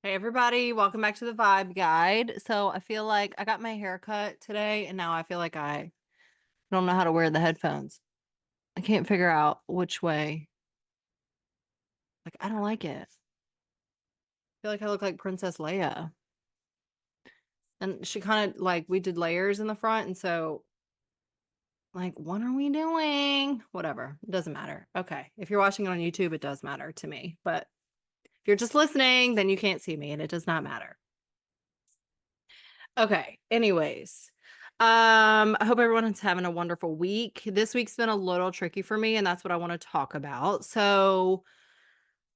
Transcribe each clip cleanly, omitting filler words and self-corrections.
Hey everybody, welcome back to the Vibe Guide. So I feel like I got my hair cut today and now I feel like I don't know how to wear the headphones. I can't figure out which way. Like I don't like it. I feel like I look like Princess Leia. And she kind of like we did layers in the front and so like what are we doing? Whatever. It doesn't matter. Okay. If you're watching it on YouTube, it does matter to me. But if you're just listening, then you can't see me and it does not matter. Okay. Anyways, I hope everyone is having a wonderful week. This week's been a little tricky for me, and that's what I want to talk about.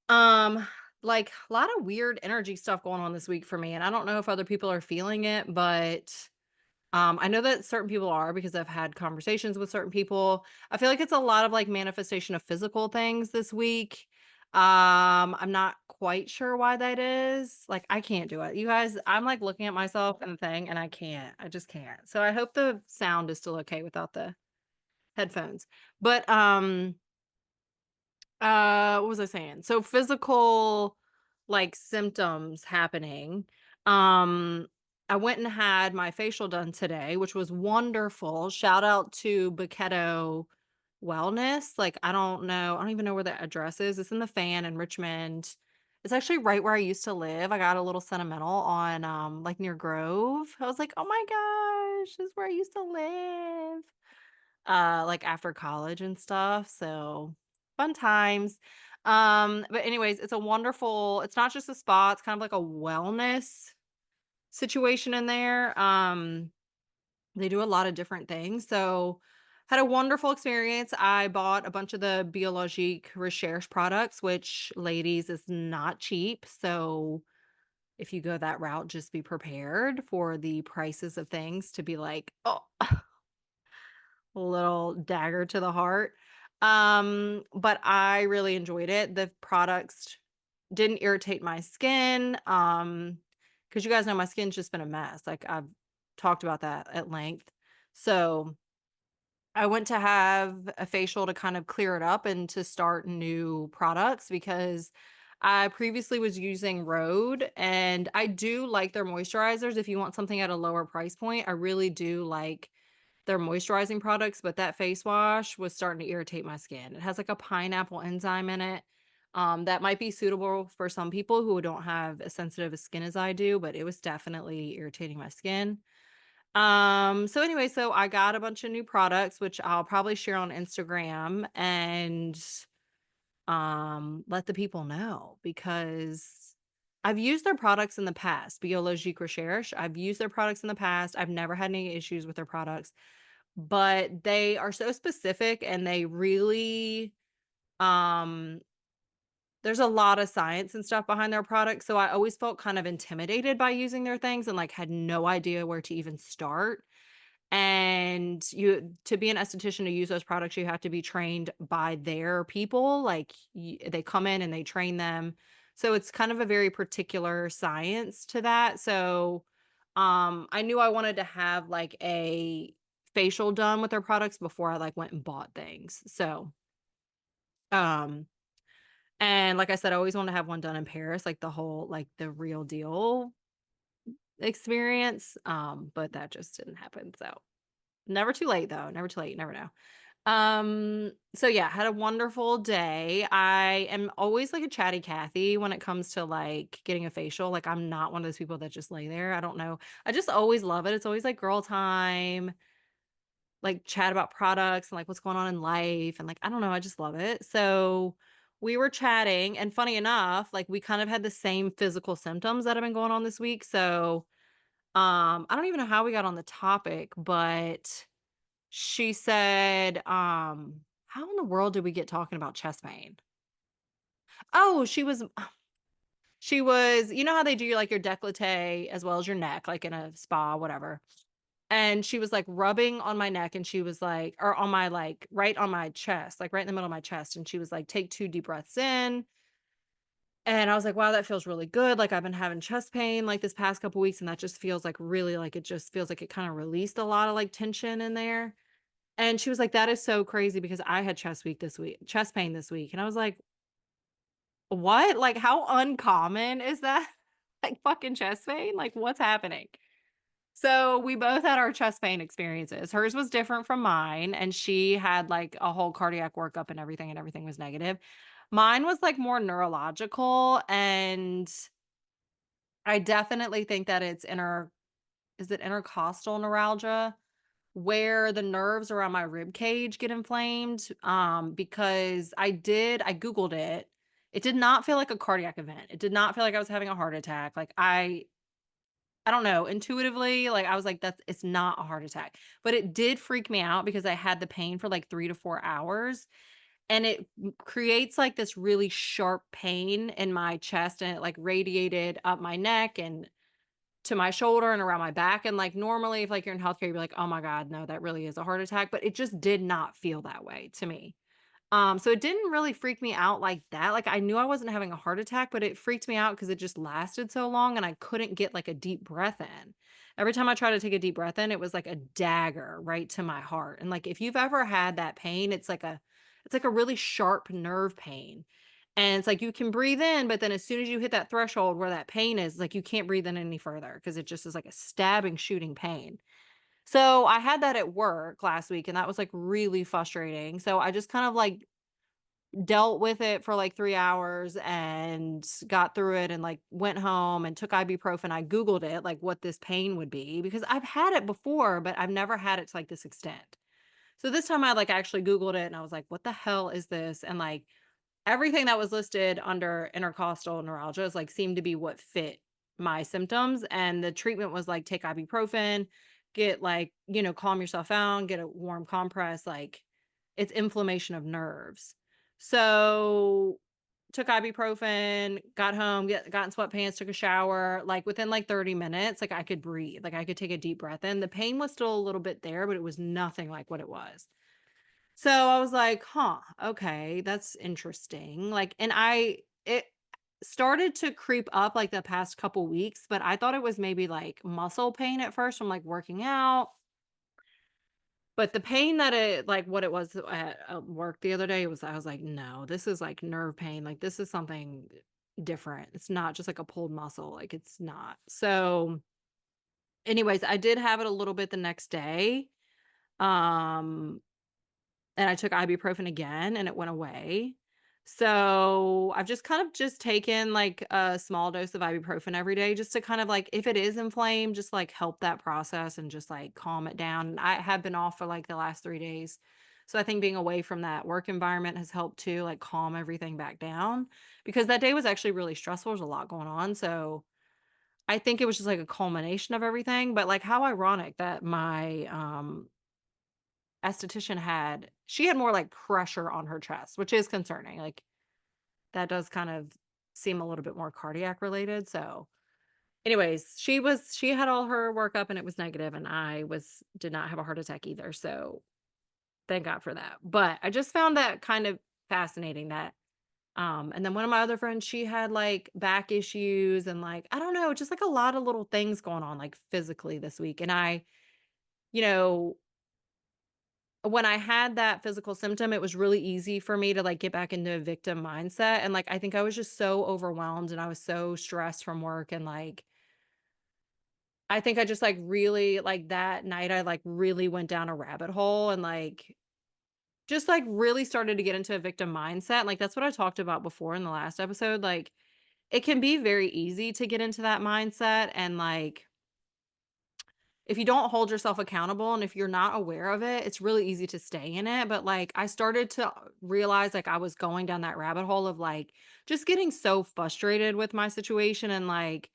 Um, like a lot of weird energy stuff going on this week for me, and I don't know if other people are feeling it, but I know that certain people are because I've had conversations with certain people. I feel like it's a lot of like manifestation of physical things this week. I'm not quite sure why that is. Like I can't do it. You guys, I'm like looking at myself and the thing and I can't. I just can't. So I hope the sound is still okay without the headphones. But what was I saying? So physical like symptoms happening. Um I went and had my facial done today, which was wonderful. Shout out to Baketo Wellness. Like I don't know, I don't even know where the address is. It's in the Fan in Richmond. It's actually right where I used to live. I got a little sentimental on like near Grove. I was like, "Oh my gosh, this is where I used to live." Like after college and stuff. So fun times. But anyways, it's not just a spa, it's kind of like a wellness situation in there. They do a lot of different things. So had a wonderful experience. I bought a bunch of the Biologique Recherche products, which ladies is not cheap. So if you go that route, just be prepared for the prices of things to be like, oh, a little dagger to the heart. But I really enjoyed it. The products didn't irritate my skin. Because you guys know my skin's just been a mess. Like I've talked about that at length. So I went to have a facial to kind of clear it up and to start new products because I previously was using Rhode and I do like their moisturizers if you want something at a lower price point. I really do like their moisturizing products, but that face wash was starting to irritate my skin. It has like a pineapple enzyme in it. That might be suitable for some people who don't have as sensitive a skin as I do, but it was definitely irritating my skin. So anyway, so I got a bunch of new products, which I'll probably share on Instagram and let the people know because I've used their products in the past, Biologique Recherche. I've used their products in the past. I've never had any issues with their products, but they are so specific and they really um there's a lot of science and stuff behind their products. So I always felt kind of intimidated by using their things and like had no idea where to even start. And you to be an esthetician to use those products, you have to be trained by their people. Like they come in and they train them. So it's kind of a very particular science to that. So I knew I wanted to have like a facial done with their products before I like went and bought things. So um and like I said, I always want to have one done in Paris, like the whole like the real deal experience. But that just didn't happen. So never too late though. Never too late. You never know. So yeah, had a wonderful day. I am always like a chatty Cathy when it comes to like getting a facial. Like I'm not one of those people that just lay there. I don't know. I just always love it. It's always like girl time, like chat about products and like what's going on in life. And like, I don't know, I just love it. So we were chatting, and funny enough, like we kind of had the same physical symptoms that have been going on this week. So I don't even know how we got on the topic, but she said, how in the world did we get talking about chest pain? Oh, she was, you know how they do like your décolleté as well as your neck, like in a spa, whatever. And she was like rubbing on my neck and she was like, or on my like right on my chest, like right in the middle of my chest. And she was like, take 2 deep breaths in. And I was like, wow, that feels really good. Like I've been having chest pain like this past couple weeks, and that just feels like really like it just feels like it kind of released a lot of like tension in there. And she was like, "That is so crazy because I had chest pain this week." And I was like, "What? Like, how uncommon is that?" like fucking chest pain? Like, what's happening? So we both had our chest pain experiences. Hers was different from mine, and she had like a whole cardiac workup and everything was negative. Mine was like more neurological, and I definitely think that it's is it intercostal neuralgia? Where the nerves around my rib cage get inflamed, because I Googled it. It did not feel like a cardiac event. It did not feel like I was having a heart attack. Like, I don't know, intuitively, like, I was like, "That's it's not a heart attack." But it did freak me out because I had the pain for, like, 3 to 4 hours, and it creates, like, this really sharp pain in my chest, and it, like, radiated up my neck and to my shoulder and around my back, and, like, normally, if, like, you're in healthcare, you'd be like, "Oh my god, no, that really is a heart attack," but it just did not feel that way to me. So it didn't really freak me out like that. Like, I knew I wasn't having a heart attack, but it freaked me out because it just lasted so long and I couldn't get like a deep breath in. Every time I tried to take a deep breath in, it was like a dagger right to my heart. And like if you've ever had that pain, it's like a really sharp nerve pain. And it's like you can breathe in, but then as soon as you hit that threshold where that pain is, like you can't breathe in any further because it just is like a stabbing, shooting pain. So I had that at work last week and that was like really frustrating. So I just kind of like dealt with it for like 3 hours and got through it and, like, went home and took ibuprofen. I Googled it, like, what this pain would be because I've had it before, but I've never had it to, like, this extent. So this time I, like, actually Googled it and I was like, "What the hell is this?" And, like, everything that was listed under intercostal neuralgia is, like, seemed to be what fit my symptoms, and the treatment was, like, take ibuprofen, get, like, calm yourself down, get a warm compress, like, it's inflammation of nerves. So, took ibuprofen, got home, got in sweatpants, took a shower, like, within, like, 30 minutes, like, I could breathe, like, I could take a deep breath in. The pain was still a little bit there, but it was nothing like what it was. So I was like, "Huh, okay, that's interesting." Like, and it started to creep up like the past couple weeks, but I thought it was maybe like muscle pain at first from like working out. But the pain that it like what it was at work the other day was I was like, "No, this is like nerve pain. Like this is something different. It's not just like a pulled muscle. Like it's not." So, anyways, I did have it a little bit the next day. Um And I took ibuprofen again and it went away. So, I've just kind of just taken like a small dose of ibuprofen every day just to kind of like if it is inflamed, just like help that process and just like calm it down. And I have been off for like the last 3 days. So I think being away from that work environment has helped too, like calm everything back down because that day was actually really stressful. There's a lot going on. So I think it was just like a culmination of everything. But like how ironic that my esthetician she had more, like, pressure on her chest, which is concerning, like, that does kind of seem a little bit more cardiac related, so anyways, she had all her workup and it was negative, and I did not have a heart attack either, so thank God for that, but I just found that kind of fascinating that, and then one of my other friends, she had, like, back issues and, like, I don't know, just, like, a lot of little things going on, like, physically this week, and you know when I had that physical symptom, it was really easy for me to, like, get back into a victim mindset, and, like, I think I was just so overwhelmed, and I was so stressed from work, and, like, I think I just, like, really like, that night, I, like, really went down a rabbit hole and, like, just, like, really started to get into a victim mindset, like, that's what I talked about before in the last episode, like, it can be very easy to get into that mindset and, like if you don't hold yourself accountable and if you're not aware of it, it's really easy to stay in it. But like I started to realize like I was going down that rabbit hole of like just getting so frustrated with my situation and like,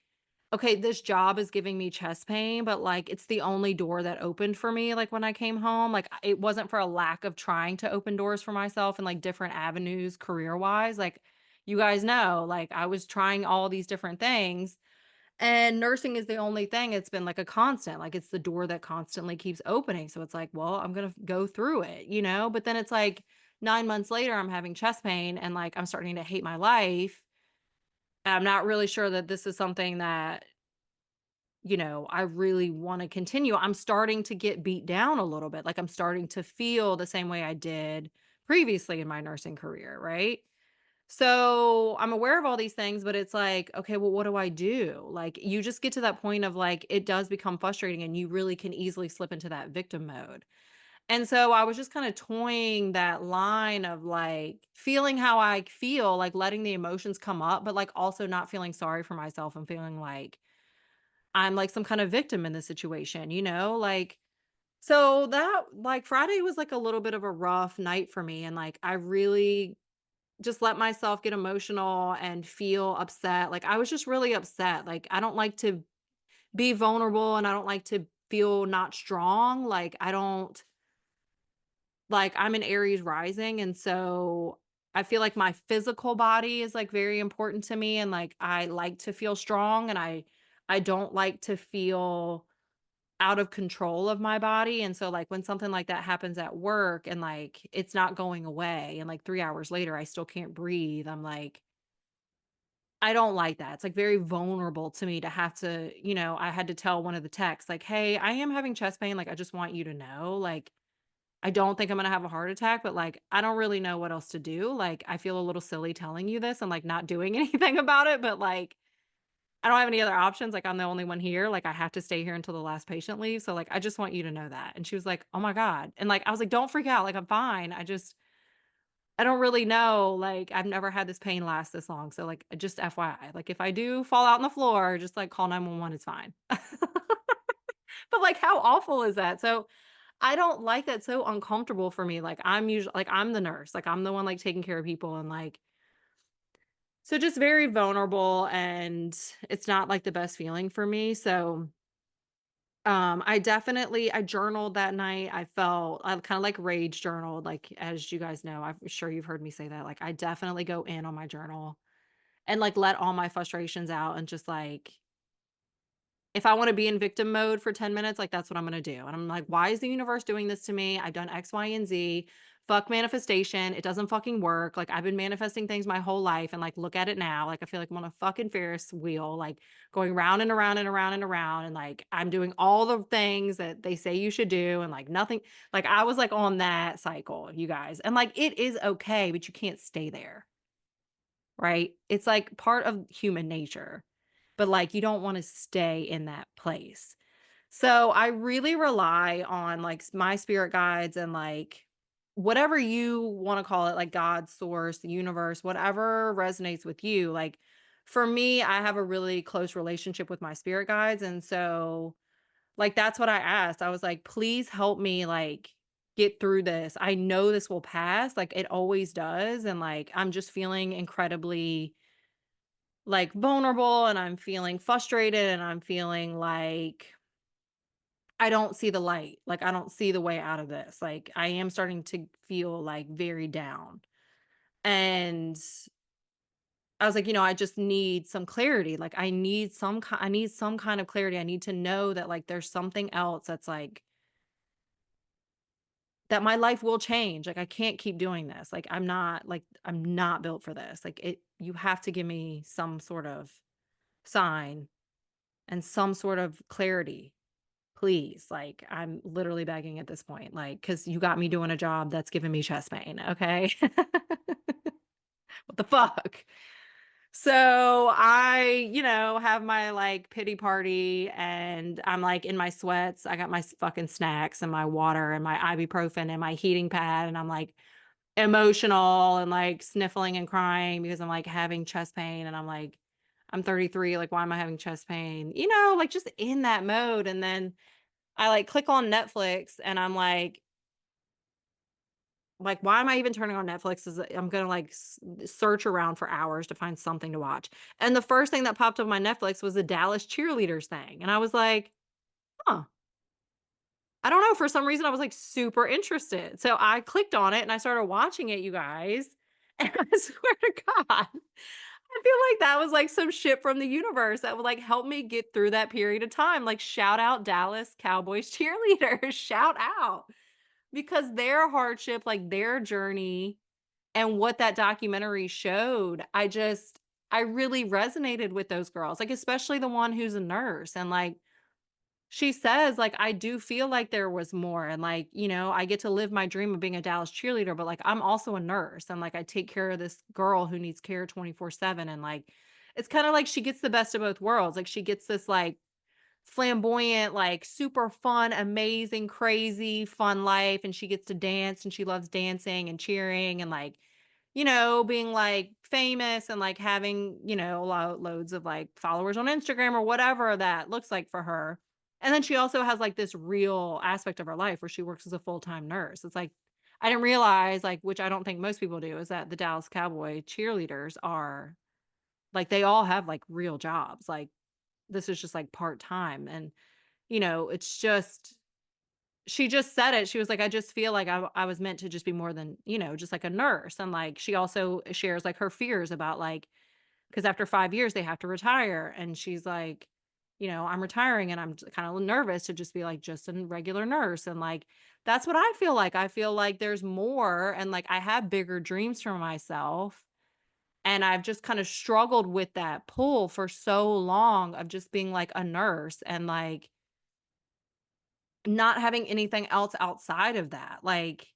okay, this job is giving me chest pain, but like it's the only door that opened for me. Like when I came home, like it wasn't for a lack of trying to open doors for myself and like different avenues career wise. Like you guys know, like I was trying all these different things and nursing is the only thing it's been like a constant, like, it's the door that constantly keeps opening, so it's like, "Well, I'm gonna go through it," you know? But then it's like 9 months later, I'm having chest pain and, like, I'm starting to hate my life. I'm not really sure that this is something that, I really wanna continue. I'm starting to get beat down a little bit, like, I'm starting to feel the same way I did previously in my nursing career, right? So I'm aware of all these things, but it's like, okay, well, what do I do? Like, you just get to that point of like, it does become frustrating and you really can easily slip into that victim mode. And so I was just kind of toying that line of like feeling how I feel, like letting the emotions come up, but like also not feeling sorry for myself and feeling like I'm like some kind of victim in this situation, you know? Like, so that like Friday was like a little bit of a rough night for me. And like, I really just let myself get emotional and feel upset. Like, I was just really upset. Like, I don't like to be vulnerable and I don't like to feel not strong. Like, I don't like I'm an Aries rising. And so I feel like my physical body is like very important to me. And like, I like to feel strong and I don't like to feel out of control of my body, and so, like, when something like that happens at work and, like, it's not going away and, like, 3 hours later, I still can't breathe, I'm like, I don't like that. It's, like, very vulnerable to me to have to I had to tell one of the techs, like, "Hey, I am having chest pain, like, I just want you to know, like, I don't think I'm gonna have a heart attack, but, like, I don't really know what else to do, like, I feel a little silly telling you this and, like, not doing anything about it, but, like, I don't have any other options, like, I'm the only one here, like, I have to stay here until the last patient leaves, so, like, I just want you to know that." And she was like, "Oh my god." And, like, I was like, "Don't freak out, like, I'm fine, I don't really know, like, I've never had this pain last this long, so, like, just FYI, like, if I do fall out on the floor, just, like, call 911, it's fine." But, like, how awful is that? So, I don't like that, so uncomfortable for me, like, I'm the nurse, like, I'm the one, like, taking care of people and, like so just very vulnerable, and it's not, like, the best feeling for me, so I journaled that night. I kinda, like, rage journaled, like, as you guys know, I'm sure you've heard me say that, like, I definitely go in on my journal and, like, let all my frustrations out and just, like, if I wanna be in victim mode for 10 minutes, like, that's what I'm gonna do, and I'm like, "Why is the universe doing this to me? I've done X, Y, and Z. Fuck manifestation. It doesn't fucking work. Like, I've been manifesting things my whole life, and, like, look at it now. Like, I feel like I'm on a fucking Ferris wheel, like, going round and around and around and around, and, like, I'm doing all the things that they say you should do, and, like, nothing." Like, I was, like, on that cycle, you guys, and, like, it is okay, but you can't stay there. Right? It's like part of human nature, but, like, you don't wanna stay in that place. So, I really rely on, like, my spirit guides and, like, whatever you wanna call it, like God, source, the universe, whatever resonates with you. Like, for me, I have a really close relationship with my spirit guides, and so like, that's what I asked. I was like, "Please help me, like, get through this. I know this will pass, like, it always does, and, like, I'm just feeling incredibly, like, vulnerable, and I'm feeling frustrated, and I'm feeling like I don't see the light. Like, I don't see the way out of this. Like, I am starting to feel, like, very down." And I was like, I just need some clarity. Like, I need some kind of clarity. I need to know that, like, there's something else that's, like that my life will change, like, I can't keep doing this, I'm not built for this, like, you have to give me some sort of sign and some sort of clarity, please, like, I'm literally begging at this point, like, because you got me doing a job that's giving me chest pain, okay? What the fuck? So I, have my like pity party and I'm like in my sweats. I got my fucking snacks and my water and my ibuprofen and my heating pad. And I'm like emotional and like sniffling and crying because I'm like having chest pain. And I'm like, I'm 33. Like, why am I having chest pain? Like just in that mode. And then I like click on Netflix and I'm like, why am I even turning on Netflix? Is I'm gonna like search around for hours to find something to watch. And the first thing that popped up on my Netflix was the Dallas cheerleaders thing. And I was like, huh, I don't know. For some reason, I was like super interested. So I clicked on it and I started watching it, you guys. And I swear to God, I feel like that was like some shit from the universe that would like help me get through that period of time. Like, shout out Dallas Cowboys cheerleaders, shout out because their hardship, like their journey, and what that documentary showed, I really resonated with those girls, like, especially the one who's a nurse, and, like, she says, like, "I do feel like there was more, and, like, I get to live my dream of being a Dallas cheerleader, but, like, I'm also a nurse, and, like, I take care of this girl who needs care 24/7," and, like, it's kinda like she gets the best of both worlds, like, she gets this, like, flamboyant, like, super fun, amazing, crazy, fun life, and she gets to dance, and she loves dancing and cheering and, like, being, like, famous and, like, having, loads of, like, followers on Instagram or whatever that looks like for her. And then she also has, like, this real aspect of her life where she works as a full-time nurse. It's like, I didn't realize, like, which I don't think most people do, is that the Dallas Cowboy cheerleaders are like, they all have, like, real jobs. Like, this is just, like, part-time, and, it's just she just said it. She was like, "I just feel like I was meant to just be more than, just like a nurse." And, like, she also shares, like, her fears about, like, because after 5 years, they have to retire, and she's like, "I'm retiring, and I'm kinda nervous to just be, like, just a regular nurse." And, like, that's what I feel like. I feel like there's more, and, like, I have bigger dreams for myself, and I've just kinda struggled with that pull for so long of just being, like, a nurse and, like, not having anything else outside of that. Like,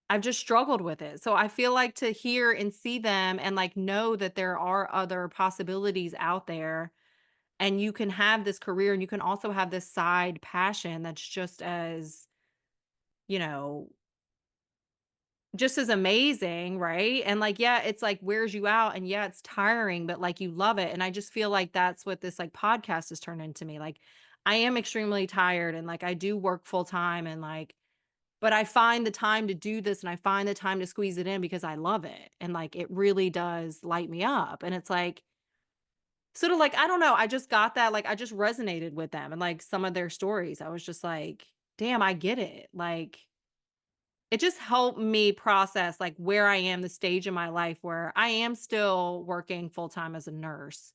I've just struggled with it. So I feel like to hear and see them and, like, know that there are other possibilities out there, and you can have this career and you can also have this side passion that's you know, just as amazing, right? And, like, yeah, it's like wears you out, and yeah, it's tiring, but, like, you love it. And I just feel like that's what this, like, podcast has turned into me. Like, I am extremely tired, and, like, I do work full time, and, like, but I find the time to do this, and I find the time to squeeze it in because I love it, and, like, it really does light me up. And it's like, sort of like, I don't know, I just got that, like, I just resonated with them and, like, some of their stories. I was just like, "Damn, I get it." Like, it just helped me process, like, where I am, the stage in my life where I am still working full time as a nurse,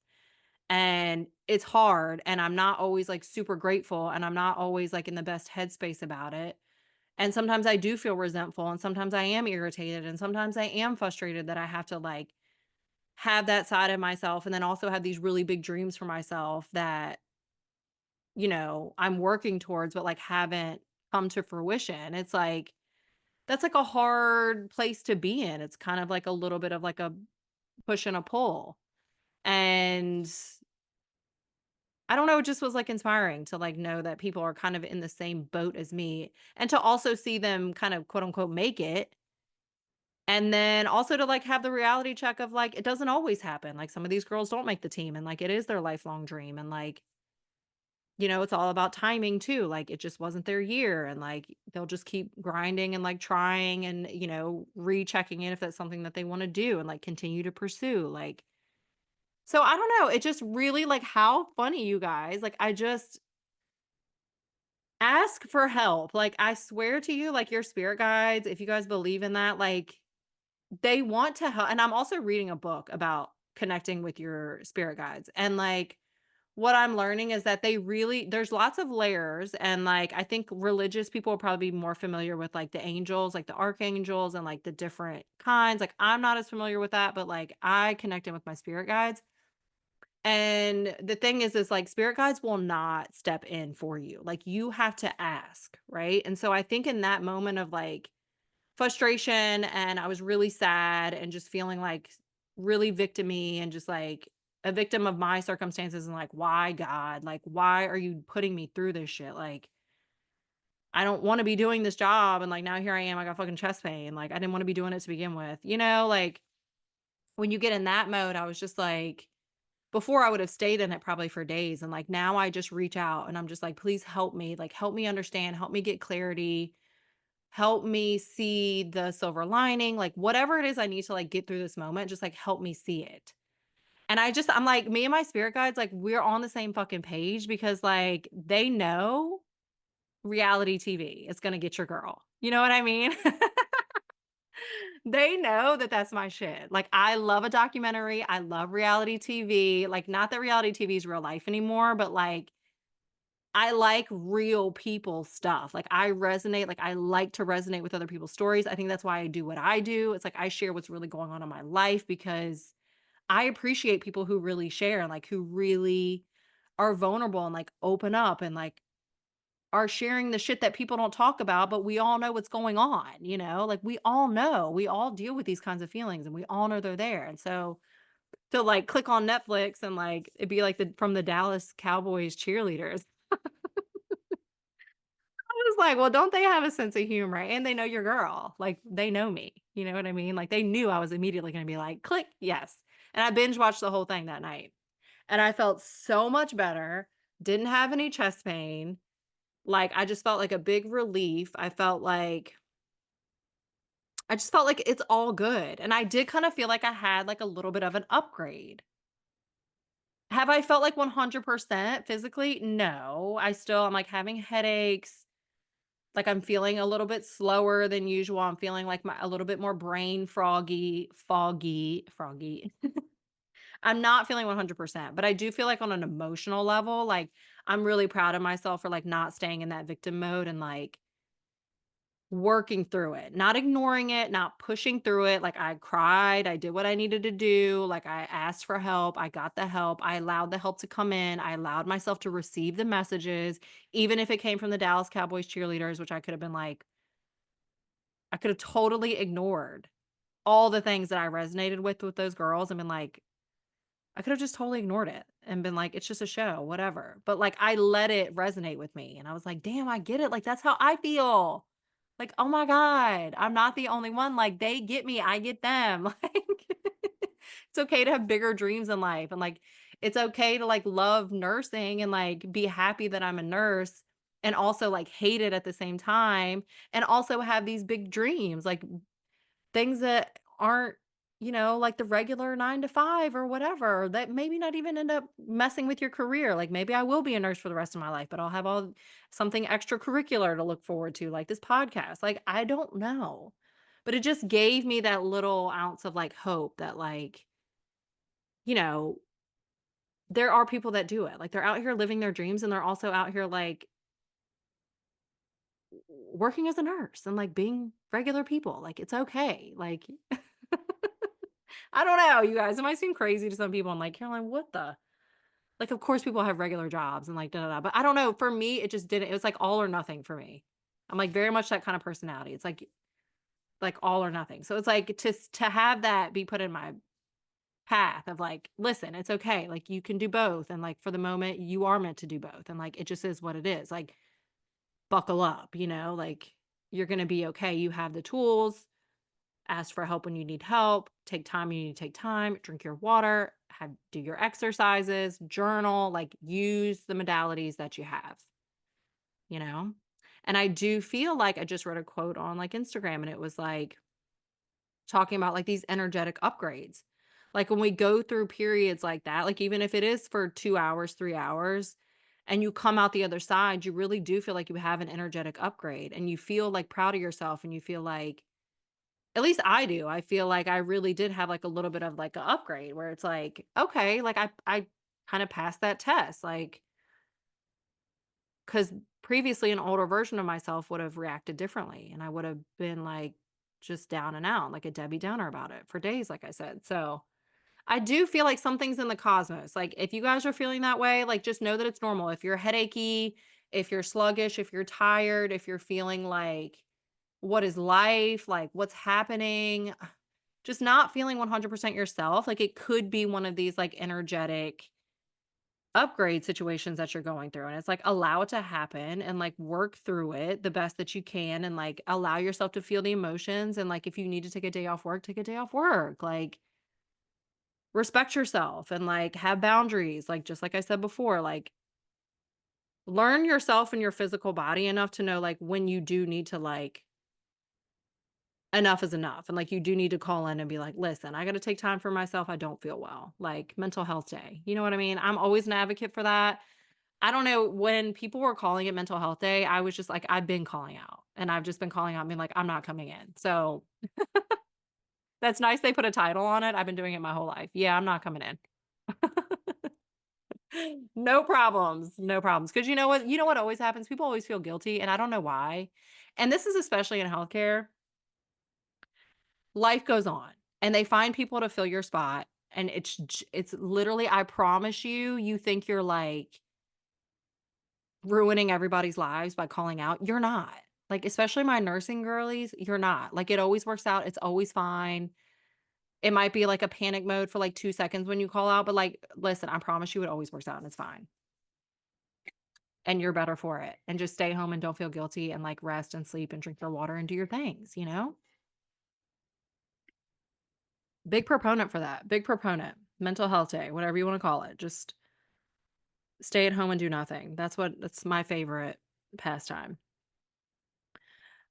and it's hard, and I'm not always, like, super grateful, and I'm not always, like, in the best headspace about it. And sometimes I do feel resentful, and sometimes I am irritated, and sometimes I am frustrated that I have to, like, have that side of myself and then also have these really big dreams for myself that, I'm working towards, but, like, haven't come to fruition. It's like, that's, like, a hard place to be in. It's kind of like a little bit of, like, a push and a pull. And I don't know, it just was, like, inspiring to, like, know that people are kind of in the same boat as me, and to also see them kind of, quote, unquote, "make it." And then also to, like, have the reality check of, like, it doesn't always happen. Like, some of these girls don't make the team, and, like, it is their lifelong dream, and, like, it's all about timing too. Like, it just wasn't their year, and, like, they'll just keep grinding and, like, trying and, rechecking in if that's something that they wanna do and, like, continue to pursue. Like, so I don't know, it just really, like, how funny, you guys. Like, I just ask for help. Like, I swear to you, like, your spirit guides, if you guys believe in that, like, they want to help. And I'm also reading a book about connecting with your spirit guides, and, like, what I'm learning is that there's lots of layers, and, like, I think religious people will probably be more familiar with, like, the angels, like, the archangels and, like, the different kinds. Like, I'm not as familiar with that, but, like, I connect in with my spirit guides. And the thing is, like, spirit guides will not step in for you. Like, you have to ask, right? And so I think in that moment of, like, frustration, and I was really sad and just feeling like really victimy and just like a victim of my circumstances, and like, why, God? Like, why are you putting me through this shit? Like, I don't want to be doing this job, and, like, now here I am, I got fucking chest pain. Like, I didn't want to be doing it to begin with. Like, when you get in that mode, I was just like, before I would have stayed in it probably for days, and, like, now I just reach out and I'm just like, please help me. Like, help me understand, help me get clarity, help me see the silver lining, like, whatever it is I need to, like, get through this moment, just, like, help me see it. And I'm like, me and my spirit guides, like, we're on the same fucking page because, like, they know reality TV is gonna get your girl. You know what I mean? They know that that's my shit. Like, I love a documentary, I love reality TV. Like, not that reality TV is real life anymore, but, like, I like real people stuff. Like, I like to resonate with other people's stories. I think that's why I do what I do. It's like I share what's really going on in my life because I appreciate people who really share and, like, who really are vulnerable and, like, open up and, like, are sharing the shit that people don't talk about, but we all know what's going on, you know? Like, we all know. We all deal with these kinds of feelings, and we all know they're there, and so to, like, click on Netflix and, like, it'd be like the from the Dallas Cowboys cheerleaders. I was like, "Well, don't they have a sense of humor? And they know your girl." Like, they know me, you know what I mean? Like, they knew I was immediately gonna be like, "Click, yes." And I binge watched the whole thing that night, and I felt so much better, didn't have any chest pain, like, I just felt like a big relief. I just felt like it's all good, and I did kinda feel like I had, like, a little bit of an upgrade. Have I felt like 100% physically? No. I'm, like, having headaches, like, I'm feeling a little bit slower than usual. I'm feeling like my a little bit more brain foggy. I'm not feeling 100%, but I do feel like on an emotional level, like, I'm really proud of myself for, like, not staying in that victim mode and, like, working through it, not ignoring it, not pushing through it. Like, I cried, I did what I needed to do, like, I asked for help, I got the help, I allowed the help to come in, I allowed myself to receive the messages, even if it came from the Dallas Cowboys cheerleaders, which I could have been like, I could have totally ignored all the things that I resonated with those girls and been like, I could have just totally ignored it and been like, "It's just a show, whatever." But, like, I let it resonate with me, and I was like, "Damn, I get it, like, that's how I feel." Like, "Oh my god, I'm not the only one, like, they get me, I get them." Like, it's okay to have bigger dreams in life, and, like, it's okay to, like, love nursing and, like, be happy that I'm a nurse and also, like, hate it at the same time, and also have these big dreams, like, things that aren't, like the regular 9 to 5 or whatever, that maybe not even end up messing with your career. Like, maybe I will be a nurse for the rest of my life, but I'll have all something extracurricular to look forward to, like this podcast. Like, I don't know. But it just gave me that little ounce of, like, hope that, like, you know, there are people that do it. Like, they're out here living their dreams, and they're also out here, like, working as a nurse and, like, being regular people. Like, it's okay. Like, I don't know, you guys. It might seem crazy to some people. I'm like, Caroline, what the? Like, of course, people have regular jobs and like da da da. But I don't know. For me, it just didn't. It was like all or nothing for me. I'm like very much that kind of personality. It's like all or nothing. So it's like to have that be put in my path of like, listen, it's okay. Like, you can do both, and like for the moment, you are meant to do both, and like it just is what it is. Like, buckle up. Like, you're gonna be okay. You have the tools. Ask for help when you need help, take time when you need to take time, drink your water, do your exercises, journal, like, use the modalities that you have, you know? And I do feel like I just read a quote on, like, Instagram, and it was like talking about, like, these energetic upgrades. Like, when we go through periods like that, like, even if it is for 2 hours, 3 hours, and you come out the other side, you really do feel like you have an energetic upgrade, and you feel, like, proud of yourself, and you feel like, at least I do. I feel like I really did have, like, a little bit of, like, a upgrade where it's like, "Okay, like, I kinda passed that test," like, because previously, an older version of myself would have reacted differently, and I would have been, like, just down and out, like a Debbie Downer about it for days, like I said. So, I do feel like something's in the cosmos. Like, if you guys are feeling that way, like, just know that it's normal. If you're headachy, if you're sluggish, if you're tired, if you're feeling like, "What is life? Like, what's happening?" Just not feeling 100% yourself, like, it could be one of these, like, energetic upgrade situations that you're going through, and it's like, allow it to happen and, like, work through it the best that you can, and, like, allow yourself to feel the emotions, and, like, if you need to take a day off work, take a day off work, like, respect yourself and, like, have boundaries, like, just like I said before, like, learn yourself and your physical body enough to know, like, when you do need to, like, enough is enough. And like, you do need to call in and be like, listen, I got to take time for myself. I don't feel well. Like, mental health day. You know what I mean? I'm always an advocate for that. I don't know, when people were calling it mental health day, I was just like, I've been calling out, and I've just been calling out, being like, I'm not coming in. So that's nice. They put a title on it. I've been doing it my whole life. Yeah, I'm not coming in. No problems. No problems. Cause you know what always happens? People always feel guilty, and I don't know why. And this is especially in healthcare. Life goes on, and they find people to fill your spot, and it's literally, I promise you, you think you're, like, ruining everybody's lives by calling out. You're not. Like, especially my nursing girlies, you're not. Like, it always works out. It's always fine. It might be like a panic mode for like 2 seconds when you call out, but like, listen, I promise you it always works out and it's fine. And you're better for it. And just stay home and don't feel guilty and like rest and sleep and drink your water and do your things, you know? Big proponent for that. Big proponent. Mental health day, whatever you want to call it. Just stay at home and do nothing. That's my favorite pastime.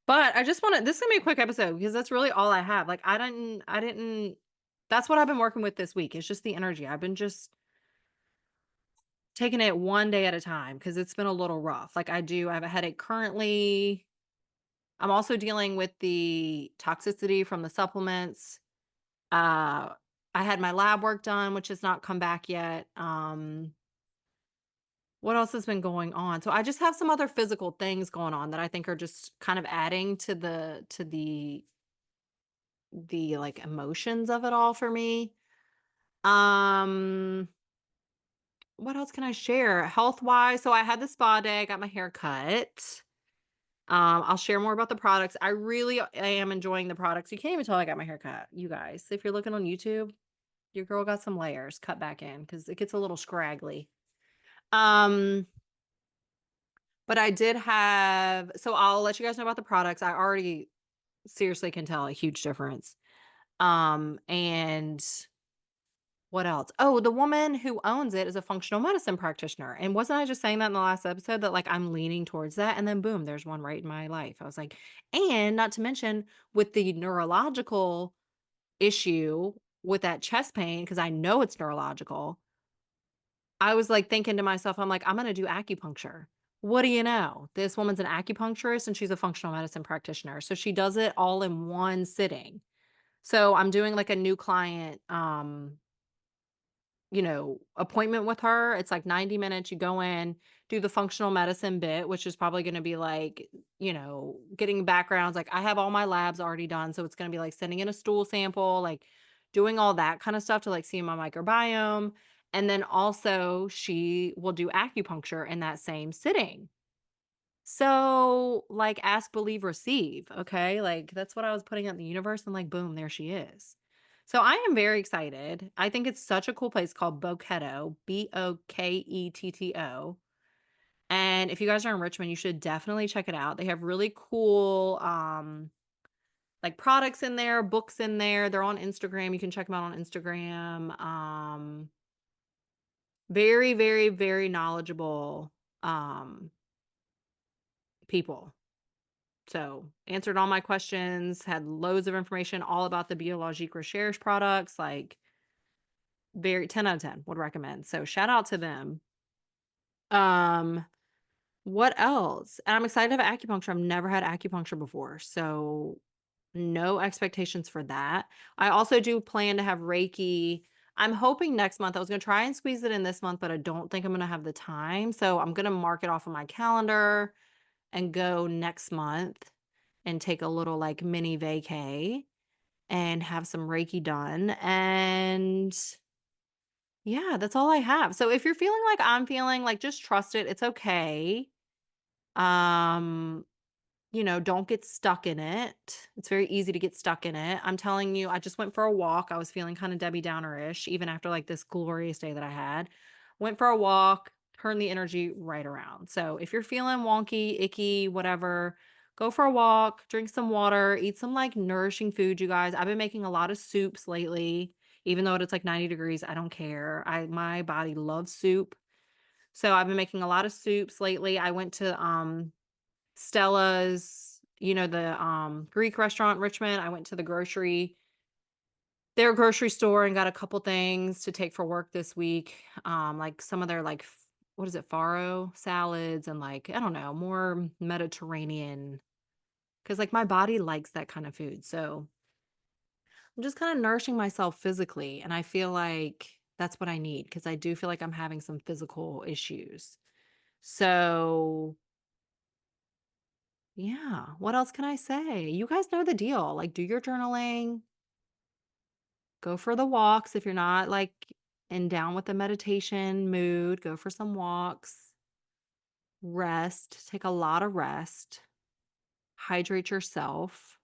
But I just wanna this is gonna be a quick episode because that's really all I have. Like, I didn't that's what I've been working with this week. It's just the energy. I've been just taking it one day at a time because it's been a little rough. Like, I have a headache currently. I'm also dealing with the toxicity from the supplements. Uh, I had my lab work done, which has not come back yet. What else has been going on? So I just have some other physical things going on that I think are just kind of adding to the like emotions of it all for me. Um what else can I share? Health wise, so I had the spa day, I got my hair cut. I'll share more about the products. I really am enjoying the products. You can't even tell I got my hair cut, you guys. If you're looking on YouTube, your girl got some layers cut back in because it gets a little scraggly. Um but I did have so I'll let you guys know about the products. I already seriously can tell a huge difference. And what else? Oh, the woman who owns it is a functional medicine practitioner. And wasn't I just saying that in the last episode that like I'm leaning towards that? And then boom, there's one right in my life. I was like, and not to mention with the neurological issue with that chest pain, because I know it's neurological, I was like thinking to myself, I'm like, I'm going to do acupuncture. What do you know? This woman's an acupuncturist and she's a functional medicine practitioner. So she does it all in one sitting. So I'm doing like a new client appointment with her. It's like 90 minutes. You go in, do the functional medicine bit, which is probably going to be like, getting backgrounds. Like I have all my labs already done. So it's going to be like sending in a stool sample, like doing all that kind of stuff to like see my microbiome. And then also she will do acupuncture in that same sitting. So, like, ask, believe, receive, okay? Like, that's what I was putting out in the universe, and like, boom, there she is. So, I am very excited. I think it's such a cool place called Boketto, Boketto. And if you guys are in Richmond, you should definitely check it out. They have really cool, like products in there, books in there. They're on Instagram. You can check them out on Instagram. Very, very, very knowledgeable um, people. So, answered all my questions, had loads of information all about the Biologique Recherche products, like very 10 out of 10 would recommend. So, shout out to them. Um, what else? And I'm excited to have acupuncture. I've never had acupuncture before. So, no expectations for that. I also do plan to have Reiki. I'm hoping next month. I was going to try and squeeze it in this month, but I don't think I'm going to have the time. So, I'm going to mark it off on my calendar and go next month and take a little like mini vacay and have some Reiki done. And yeah, that's all I have. So if you're feeling like I'm feeling, like just trust it. It's okay. Um don't get stuck in it. It's very easy to get stuck in it. I'm telling you, I just went for a walk. I was feeling kind of Debbie Downer-ish, even after like this glorious day that I had. Went for a walk, turned the energy right around. So if you're feeling wonky, icky, whatever, go for a walk, drink some water, eat some like nourishing food, you guys. I've been making a lot of soups lately, even though it's like 90 degrees. I don't care. My body loves soup. So I've been making a lot of soups lately. I went to Stella's, the, Greek restaurant in Richmond. I went to their grocery store and got a couple things to take for work this week. Like some of their like what is it, farro salads and like, I don't know, more Mediterranean because like my body likes that kind of food. So I'm just kind of nourishing myself physically. And I feel like that's what I need because I do feel like I'm having some physical issues. So yeah. What else can I say? You guys know the deal. Like, do your journaling, go for the walks. If you're not like in down with the meditation mood, go for some walks. Rest, take a lot of rest, hydrate yourself,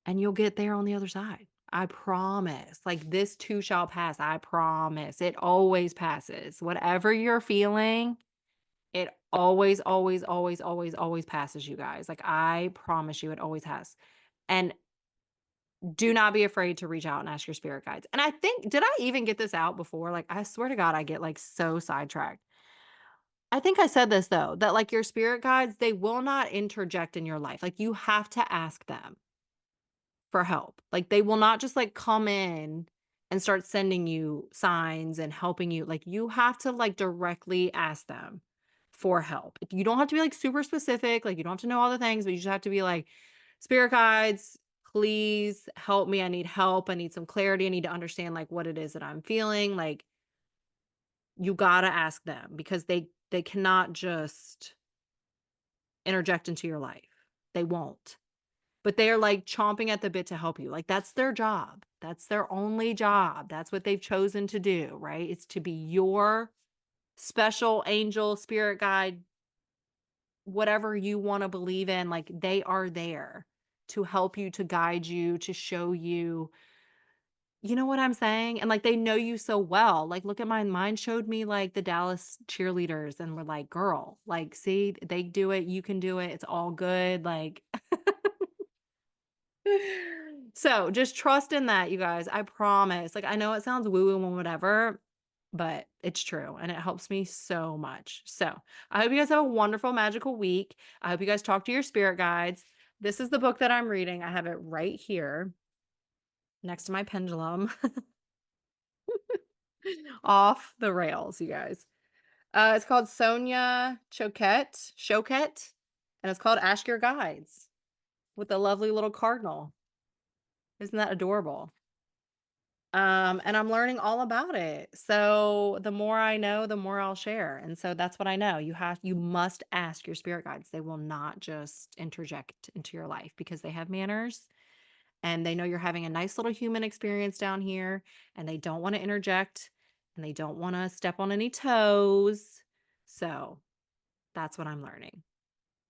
and you'll get there on the other side. I promise. Like, this too shall pass. I promise. It always passes. Whatever you're feeling, it always, always, always, always, always passes, you guys. Like, I promise you, it always has. And do not be afraid to reach out and ask your spirit guides. And I think, did I even get this out before? Like, I swear to God, I get like so sidetracked. I think I said this though, that like your spirit guides, they will not interject in your life. Like, you have to ask them for help. Like, they will not just like come in and start sending you signs and helping you. Like, you have to like directly ask them for help. You don't have to be like super specific. Like, you don't have to know all the things, but you just have to be like, spirit guides, please help me. I need help. I need some clarity. I need to understand like what it is that I'm feeling. Like, you got to ask them because they cannot just interject into your life. They won't. But they're, like, chomping at the bit to help you, like, that's their job. That's their only job. That's what they've chosen to do, right? It's to be your special angel, spirit guide, whatever you wanna believe in, like, they are there to help you, to guide you, to show you, you know what I'm saying? And, like, they know you so well. Like, look at mine. Mine showed me, like, the Dallas cheerleaders and were like, "Girl, like, see, they do it, you can do it, it's all good," like so, just trust in that, you guys, I promise. Like, I know it sounds woo-woo and whatever, but it's true, and it helps me so much. So, I hope you guys have a wonderful, magical week. I hope you guys talk to your spirit guides. This is the book that I'm reading. I have it right here next to my pendulum. Off the rails, you guys. It's called Sonia Choquette, and it's called Ask Your Guides with a lovely little cardinal. Isn't that adorable? And I'm learning all about it. So the more I know, the more I'll share. And so that's what I know. You must ask your spirit guides. They will not just interject into your life because they have manners and they know you're having a nice little human experience down here and they don't want to interject and they don't want to step on any toes. So that's what I'm learning.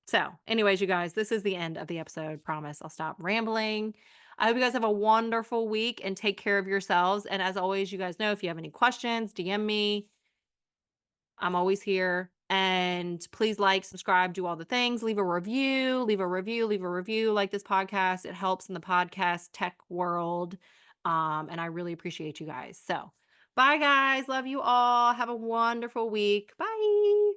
So, anyways, you guys, this is the end of the episode. Promise I'll stop rambling. I hope you guys have a wonderful week and take care of yourselves. And as always, you guys know if you have any questions, DM me. I'm always here. And please like, subscribe, do all the things. Leave a review, leave a review, leave a review like this podcast. It helps in the podcast tech world. And I really appreciate you guys. So, bye, guys. Love you all. Have a wonderful week. Bye.